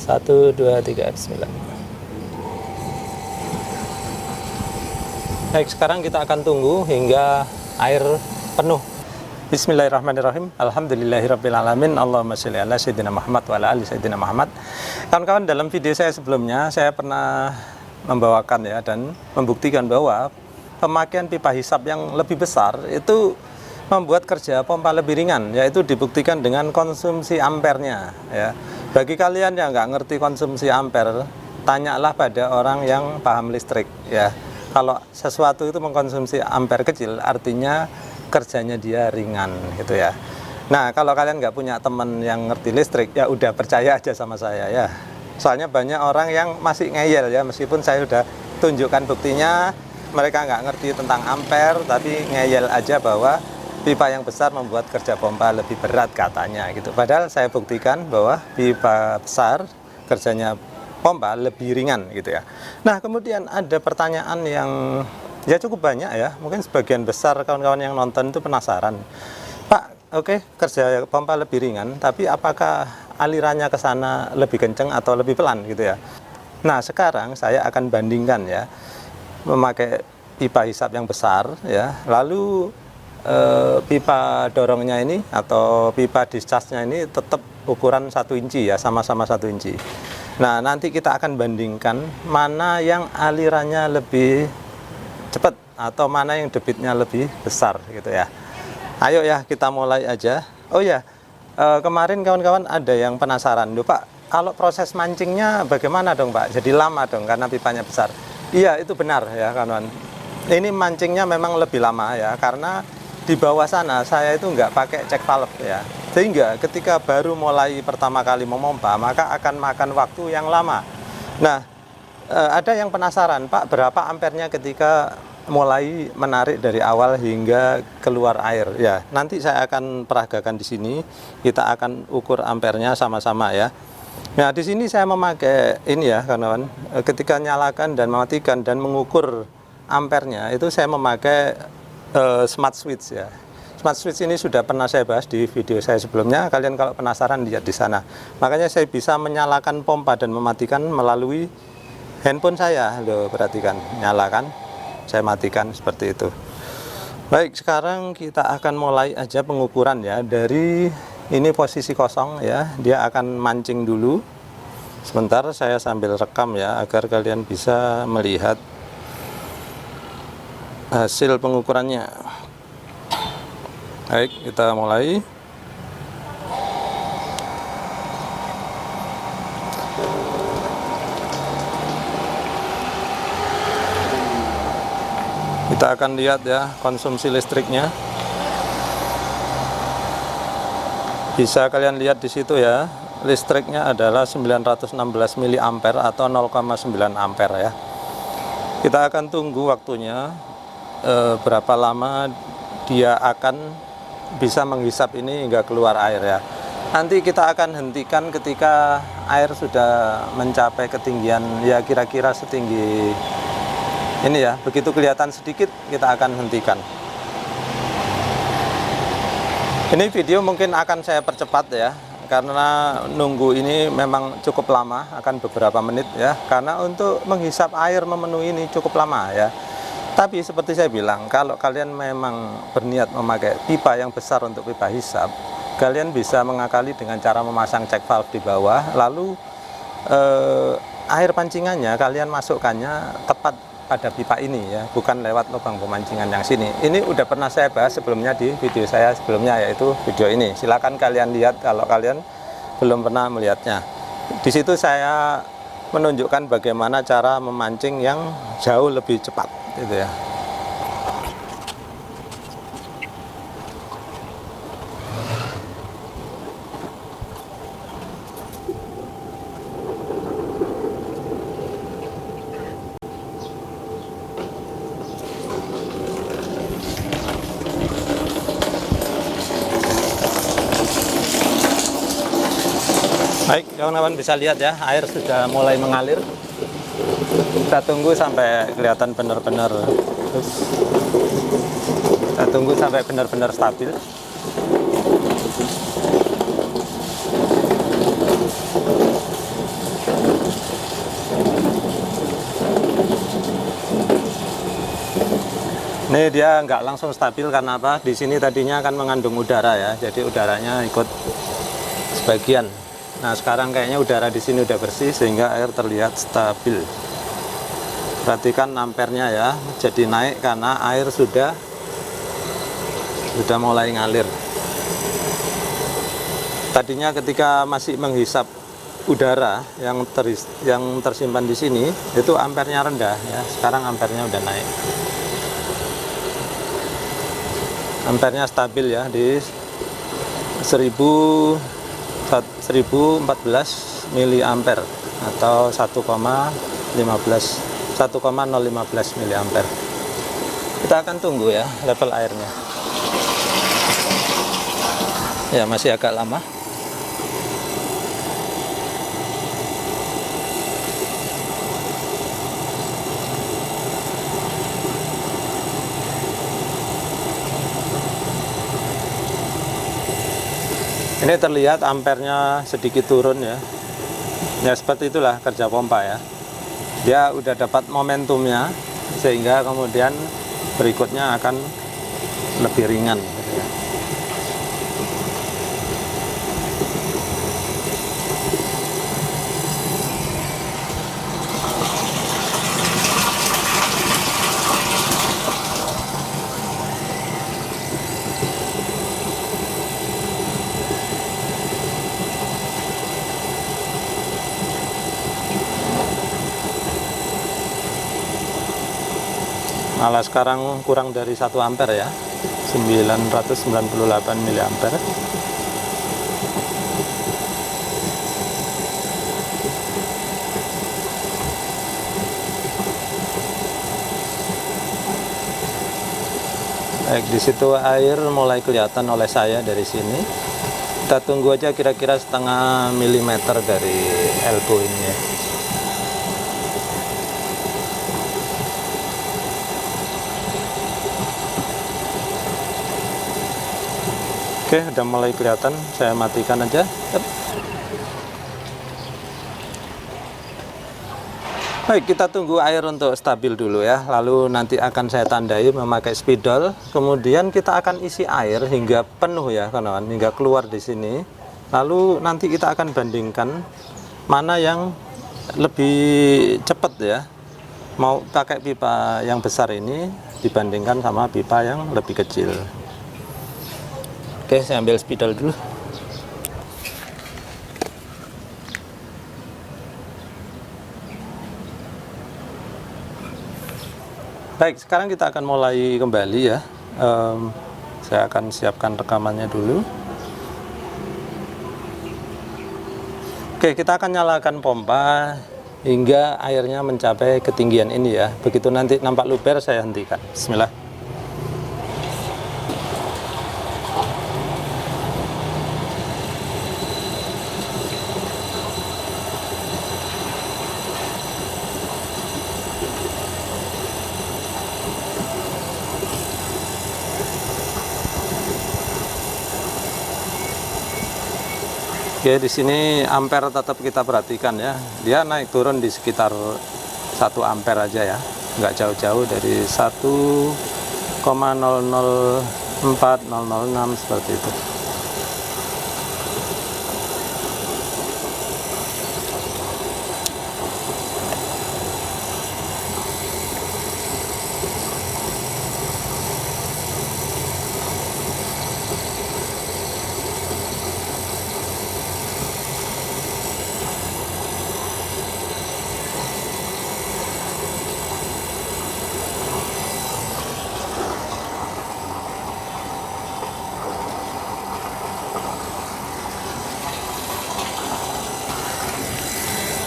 1, 2, 3, bismillah. Baik, sekarang kita akan tunggu hingga air penuh. Bismillahirrahmanirrahim. Alhamdulillahirrabbilalamin. Allahumma sholli ala sayyidina Muhammad wa ala ali sayyidina Muhammad. Kawan-kawan, dalam video saya sebelumnya saya pernah membawakan ya dan membuktikan bahwa pemakaian pipa hisap yang lebih besar itu membuat kerja pompa lebih ringan, yaitu dibuktikan dengan konsumsi ampernya ya. Bagi kalian yang nggak ngerti konsumsi ampere, tanyalah pada orang yang paham listrik ya. Kalau sesuatu itu mengkonsumsi ampere kecil, artinya kerjanya dia ringan gitu ya. Nah, kalau kalian nggak punya teman yang ngerti listrik, ya udah percaya aja sama saya ya. Soalnya banyak orang yang masih ngeyel ya, meskipun saya udah tunjukkan buktinya, mereka nggak ngerti tentang ampere, tapi ngeyel aja bahwa pipa yang besar membuat kerja pompa lebih berat katanya gitu. Padahal saya buktikan bahwa pipa besar kerjanya pompa lebih ringan gitu ya. Nah, kemudian ada pertanyaan yang ya cukup banyak ya. Mungkin sebagian besar kawan-kawan yang nonton itu penasaran. Pak, oke, kerja pompa lebih ringan, tapi apakah alirannya ke sana lebih kenceng atau lebih pelan gitu ya. Nah, sekarang saya akan bandingkan ya, memakai pipa hisap yang besar ya, lalu pipa dorongnya ini atau pipa discharge-nya ini tetap ukuran 1 inci ya, sama-sama 1 inci. Nah, nanti kita akan bandingkan mana yang alirannya lebih cepat atau mana yang debitnya lebih besar gitu ya. Ayo ya, kita mulai aja. Oh ya, kemarin kawan-kawan ada yang penasaran, loh Pak, kalau proses mancingnya bagaimana dong Pak? Jadi lama dong karena pipanya besar. Iya, itu benar ya kawan-kawan. Ini mancingnya memang lebih lama ya, karena di bawah sana saya itu nggak pakai cek valve ya. Sehingga ketika baru mulai pertama kali memompa, maka akan makan waktu yang lama. Nah, ada yang penasaran, Pak, berapa ampernya ketika mulai menarik dari awal hingga keluar air? Ya, nanti saya akan peragakan di sini. Kita akan ukur ampernya sama-sama ya. Nah, di sini saya memakai ini ya, kawan-kawan. Ketika nyalakan dan mematikan dan mengukur ampernya, itu saya memakai smart switch ya. Smart switch ini sudah pernah saya bahas di video saya sebelumnya. Kalian kalau penasaran lihat di sana. Makanya saya bisa menyalakan pompa dan mematikan melalui handphone saya. Loh, perhatikan, nyalakan, saya matikan seperti itu. Baik, sekarang kita akan mulai aja pengukuran ya. Dari ini posisi kosong ya. Dia akan mancing dulu. Sebentar saya sambil rekam ya agar kalian bisa melihat hasil pengukurannya. Baik, kita mulai. Kita akan lihat ya konsumsi listriknya. Bisa kalian lihat di situ ya. Listriknya adalah 916 mA atau 0,9 ampere ya. Kita akan tunggu waktunya berapa lama dia akan bisa menghisap ini hingga keluar air ya. Nanti kita akan hentikan ketika air sudah mencapai ketinggian ya kira-kira setinggi ini ya. Begitu kelihatan sedikit kita akan hentikan. Ini video mungkin akan saya percepat ya, karena nunggu ini memang cukup lama, akan beberapa menit ya. Karena untuk menghisap air memenuhi ini cukup lama ya. Tapi seperti saya bilang, kalau kalian memang berniat memakai pipa yang besar untuk pipa hisap, kalian bisa mengakali dengan cara memasang cek valve di bawah, lalu air pancingannya kalian masukkannya tepat pada pipa ini ya, bukan lewat lubang pemancingan yang sini. Ini udah pernah saya bahas sebelumnya di video saya sebelumnya, yaitu video ini. Silakan kalian lihat kalau kalian belum pernah melihatnya. Di situ saya menunjukkan bagaimana cara memancing yang jauh lebih cepat gitu ya. Baik, kawan-kawan bisa lihat ya, air sudah mulai mengalir. Kita tunggu sampai kelihatan benar-benar, kita tunggu sampai benar-benar stabil. Ini dia nggak langsung stabil karena apa? Di sini tadinya akan mengandung udara ya, jadi udaranya ikut sebagian. Nah sekarang kayaknya udara di sini udah bersih sehingga air terlihat stabil. Perhatikan ampernya ya, jadi naik karena air sudah mulai ngalir. Tadinya ketika masih menghisap udara yang tersimpan di sini itu ampernya rendah ya, sekarang ampernya udah naik. Ampernya stabil ya di 1014 miliampere atau 1,015 miliampere. Kita akan tunggu ya level airnya. Ya masih agak lama. Ini terlihat ampernya sedikit turun ya. Ya seperti itulah kerja pompa ya. Dia udah dapat momentumnya sehingga kemudian berikutnya akan lebih ringan gitu ya. Malah sekarang kurang dari 1 ampere ya, 998 miliampere. Baik, di situ air mulai kelihatan oleh saya dari sini. Kita tunggu aja kira-kira setengah milimeter dari elbow ini ya. Oke, udah mulai kelihatan, saya matikan aja. Yep. Baik, kita tunggu air untuk stabil dulu ya. Lalu nanti akan saya tandai memakai spidol. Kemudian kita akan isi air hingga penuh ya, kawan-kawan, hingga keluar di sini. Lalu nanti kita akan bandingkan mana yang lebih cepat ya. Mau pakai pipa yang besar ini dibandingkan sama pipa yang lebih kecil. Oke, saya ambil spidol dulu. Baik, sekarang kita akan mulai kembali ya. Saya akan siapkan rekamannya dulu. Oke, kita akan nyalakan pompa hingga airnya mencapai ketinggian ini ya. Begitu nanti nampak luber saya hentikan. Bismillah. Oke, di sini ampere tetap kita perhatikan ya. Dia naik turun di sekitar 1 ampere aja ya. Nggak jauh-jauh dari 1,004006 seperti itu.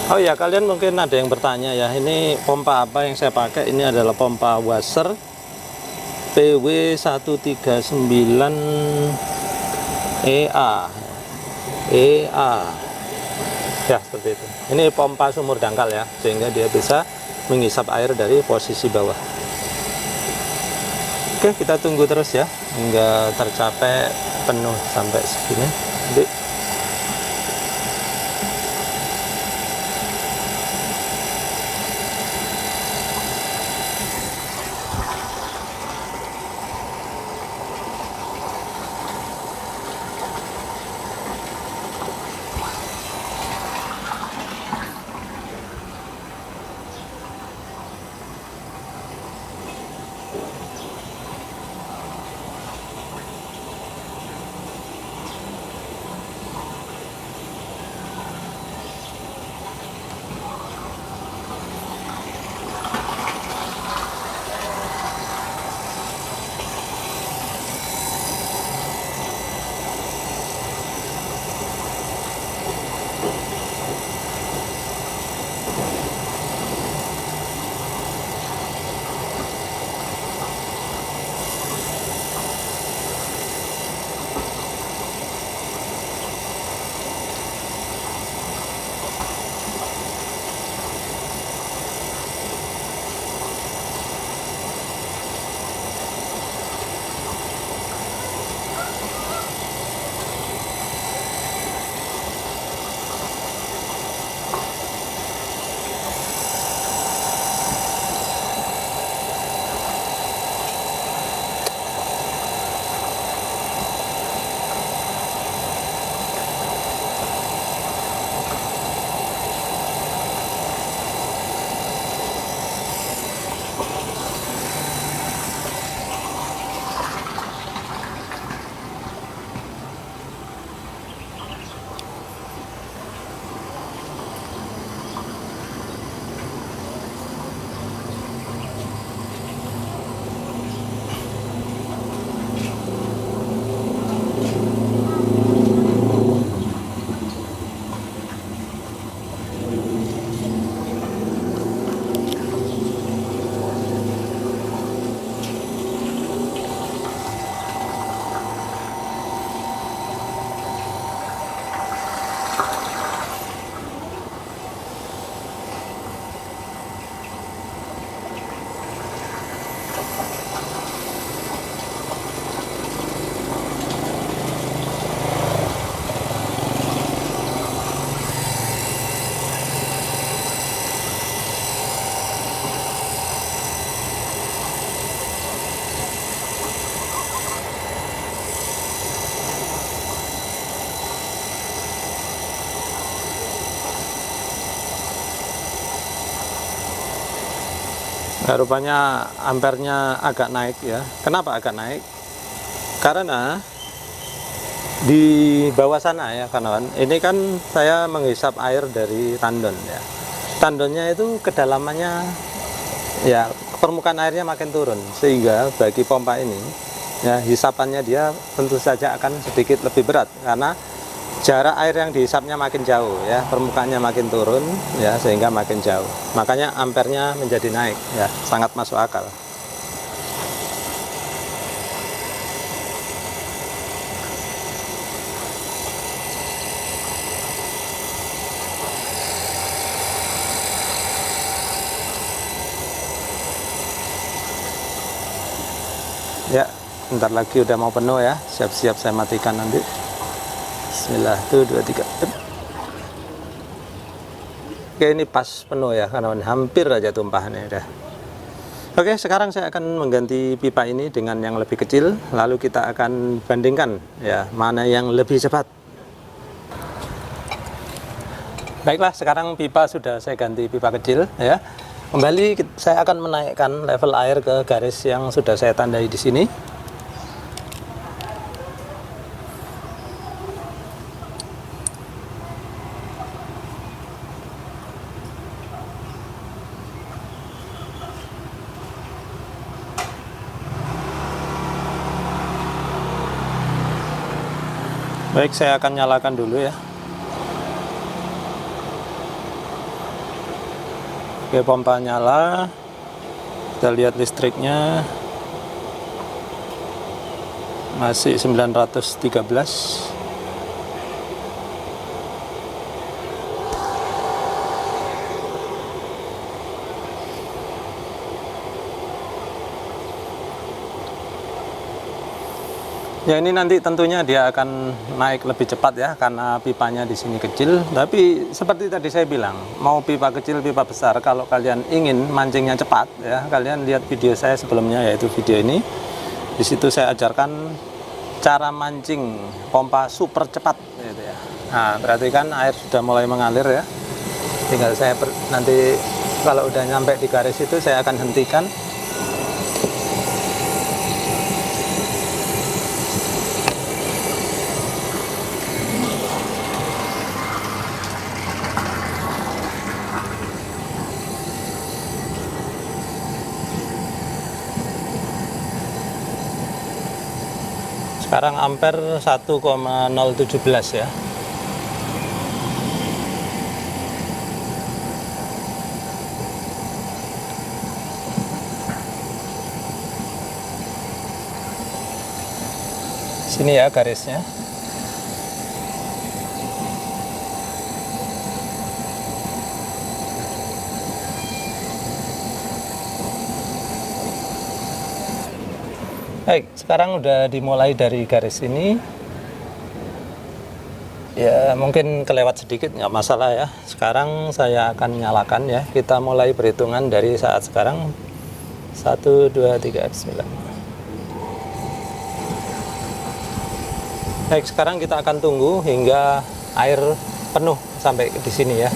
Oh ya, kalian mungkin ada yang bertanya ya, ini pompa apa yang saya pakai? Ini adalah pompa Wasser PW139EA. Ya, seperti itu. Ini pompa sumur dangkal ya, sehingga dia bisa menghisap air dari posisi bawah. Oke, kita tunggu terus ya hingga tercapai penuh sampai segini. Nanti Nah, rupanya ampernya agak naik ya. Kenapa agak naik? Karena di bawah sana ya kawan, ini kan saya menghisap air dari tandon ya. Tandonnya itu kedalamannya ya, permukaan airnya makin turun, sehingga bagi pompa ini ya, hisapannya dia tentu saja akan sedikit lebih berat karena jarak air yang dihisapnya makin jauh ya, permukaannya makin turun ya, sehingga makin jauh. Makanya ampernya menjadi naik ya, sangat masuk akal. Ya, bentar lagi udah mau penuh ya, siap-siap saya matikan nanti. Bismillah, 1, 2, 3. Oke, ini pas penuh ya kawan, hampir aja tumpah nih udah. Oke, sekarang saya akan mengganti pipa ini dengan yang lebih kecil, lalu kita akan bandingkan ya, mana yang lebih cepat. Baiklah, sekarang pipa sudah saya ganti pipa kecil ya. Kembali saya akan menaikkan level air ke garis yang sudah saya tandai di sini. Baik, saya akan nyalakan dulu ya. Oke, pompa nyala. Kita lihat listriknya masih 913. Ya, ini nanti tentunya dia akan naik lebih cepat ya, karena pipanya di sini kecil. Tapi seperti tadi saya bilang, mau pipa kecil, pipa besar, kalau kalian ingin mancingnya cepat ya, kalian lihat video saya sebelumnya, yaitu video ini. Di situ saya ajarkan cara mancing pompa super cepat gitu ya. Nah, berarti kan air sudah mulai mengalir ya. Tinggal saya nanti kalau udah nyampe di garis itu saya akan hentikan. Sekarang ampere 1,017 ya. Sini ya garisnya. Baik, sekarang udah dimulai dari garis ini. Ya, mungkin kelewat sedikit, nggak masalah ya. Sekarang saya akan nyalakan ya. Kita mulai perhitungan dari saat sekarang. 1, 2, 3, bismillah. Baik, sekarang kita akan tunggu hingga air penuh sampai di sini ya.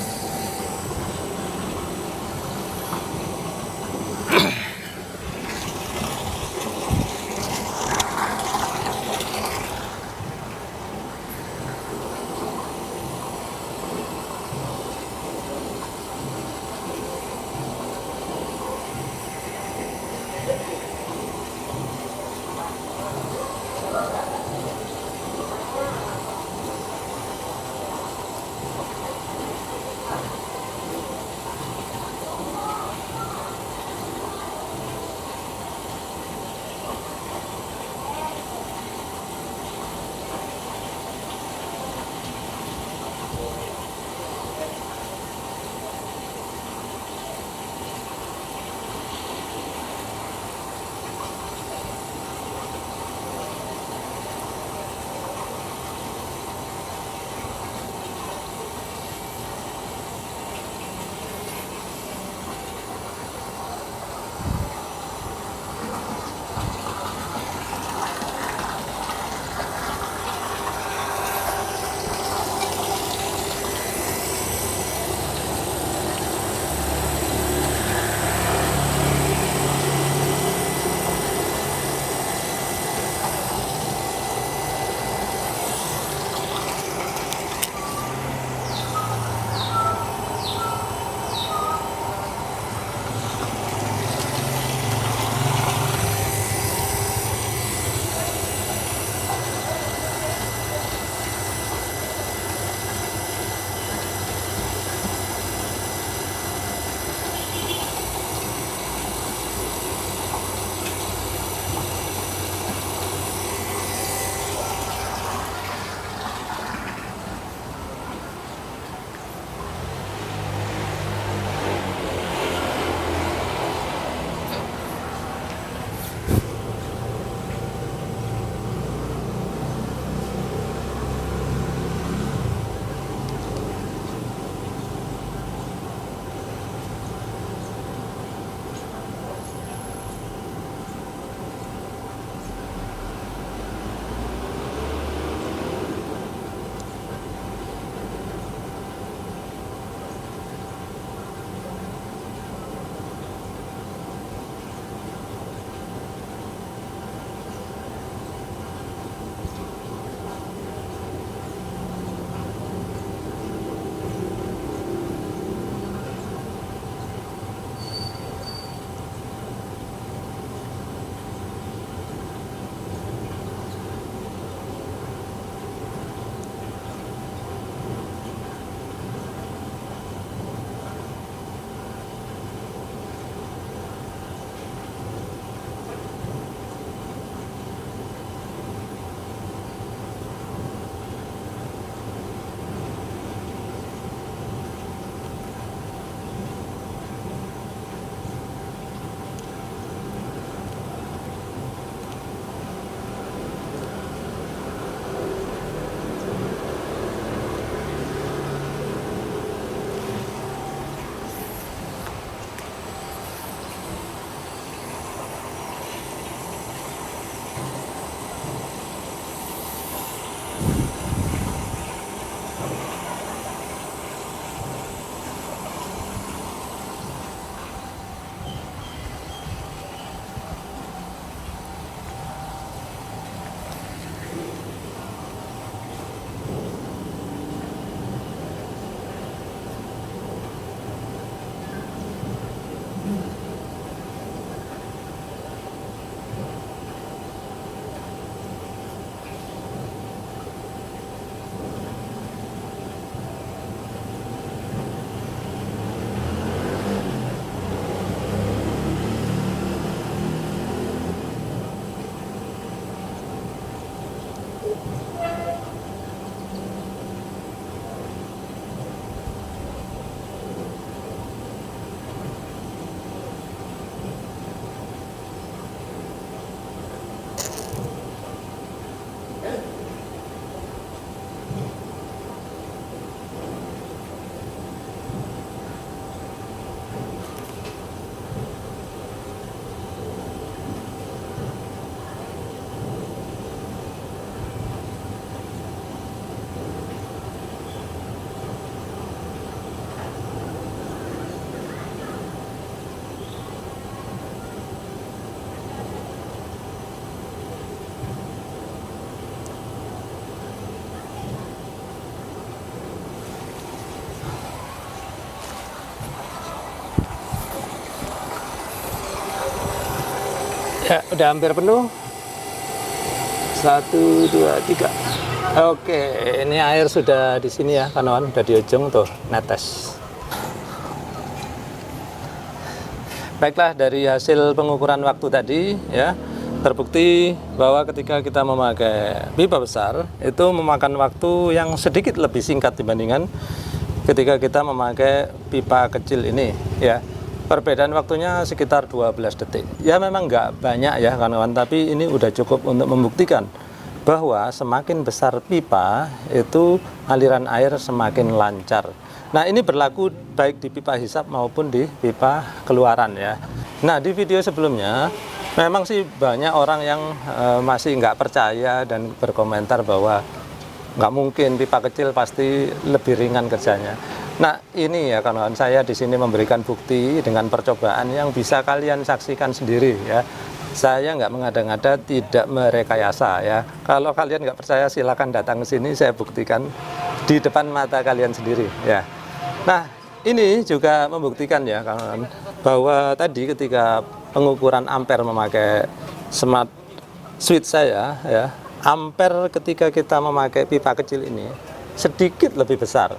Ya, udah hampir penuh. 1, 2, 3. Oke, ini air sudah di sini ya, kawan-kawan, udah di ujung tuh, netes. Baiklah, dari hasil pengukuran waktu tadi ya, terbukti bahwa ketika kita memakai pipa besar itu memakan waktu yang sedikit lebih singkat dibandingkan ketika kita memakai pipa kecil ini ya. Perbedaan waktunya sekitar 12 detik. Ya memang nggak banyak ya kawan-kawan, tapi ini udah cukup untuk membuktikan bahwa semakin besar pipa itu aliran air semakin lancar. Nah, ini berlaku baik di pipa hisap maupun di pipa keluaran ya. Nah, di video sebelumnya memang sih banyak orang yang masih nggak percaya dan berkomentar bahwa nggak mungkin pipa kecil pasti lebih ringan kerjanya. Nah, ini ya kawan-kawan, saya di sini memberikan bukti dengan percobaan yang bisa kalian saksikan sendiri ya. Saya nggak mengada-ngada, tidak merekayasa ya. Kalau kalian nggak percaya silakan datang ke sini, saya buktikan di depan mata kalian sendiri ya. Nah, ini juga membuktikan ya kawan-kawan bahwa tadi ketika pengukuran ampere memakai smart switch saya ya, ampere ketika kita memakai pipa kecil ini sedikit lebih besar.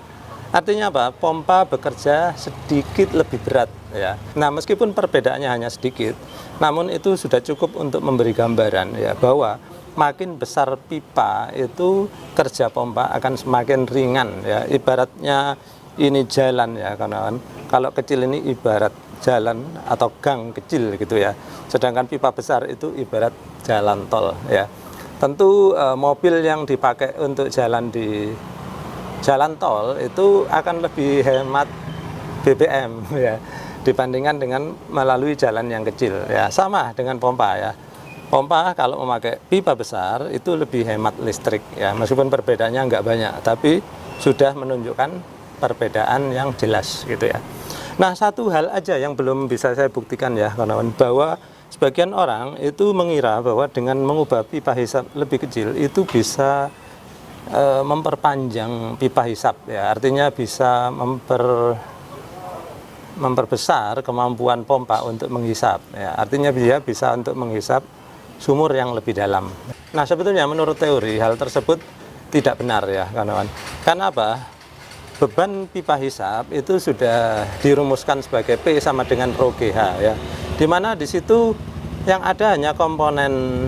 Artinya apa? Pompa bekerja sedikit lebih berat ya. Nah, meskipun perbedaannya hanya sedikit, namun itu sudah cukup untuk memberi gambaran ya bahwa makin besar pipa itu kerja pompa akan semakin ringan ya. Ibaratnya ini jalan ya kawan-kawan. Kalau kecil ini ibarat jalan atau gang kecil gitu ya. Sedangkan pipa besar itu ibarat jalan tol ya. Tentu mobil yang dipakai untuk jalan di jalan tol itu akan lebih hemat BBM ya dibandingkan dengan melalui jalan yang kecil ya. Sama dengan pompa ya. Pompa kalau memakai pipa besar itu lebih hemat listrik ya. Meskipun perbedaannya nggak banyak, tapi sudah menunjukkan perbedaan yang jelas gitu ya. Nah, satu hal aja yang belum bisa saya buktikan ya kawan-kawan, bahwa sebagian orang itu mengira bahwa dengan mengubah pipa hisap lebih kecil itu bisa memperpanjang pipa hisap ya, artinya bisa memperbesar kemampuan pompa untuk menghisap ya, artinya dia bisa untuk menghisap sumur yang lebih dalam. Nah, sebetulnya menurut teori hal tersebut tidak benar ya kawan-kawan. Karena apa? Beban pipa hisap itu sudah dirumuskan sebagai P sama dengan Rho GH ya. Dimana di situ yang ada hanya komponen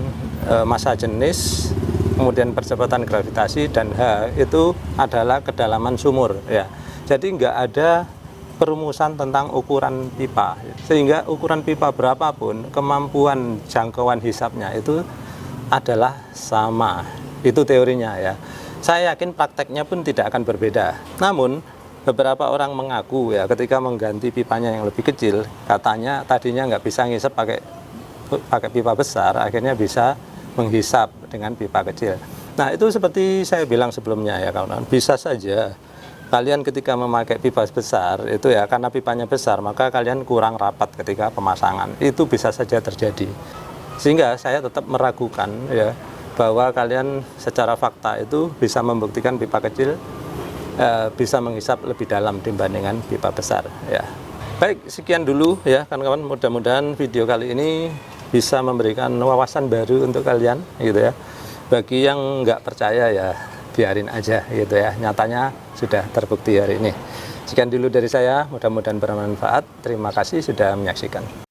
massa jenis, kemudian percepatan gravitasi, dan H itu adalah kedalaman sumur ya. Jadi nggak ada perumusan tentang ukuran pipa, sehingga ukuran pipa berapapun kemampuan jangkauan hisapnya itu adalah sama. Itu teorinya ya. Saya yakin prakteknya pun tidak akan berbeda. Namun beberapa orang mengaku ya ketika mengganti pipanya yang lebih kecil, katanya tadinya nggak bisa ngisap pakai pipa besar, akhirnya bisa menghisap dengan pipa kecil. Nah, itu seperti saya bilang sebelumnya ya kawan-kawan, bisa saja kalian ketika memakai pipa besar itu ya, karena pipanya besar maka kalian kurang rapat ketika pemasangan. Itu bisa saja terjadi. Sehingga saya tetap meragukan ya bahwa kalian secara fakta itu bisa membuktikan pipa kecil bisa menghisap lebih dalam dibandingkan pipa besar ya. Baik, sekian dulu ya kawan-kawan, mudah-mudahan video kali ini bisa memberikan wawasan baru untuk kalian gitu ya. Bagi yang nggak percaya ya biarin aja gitu ya, nyatanya sudah terbukti hari ini. Sekian dulu dari saya, mudah-mudahan bermanfaat. Terima kasih sudah menyaksikan.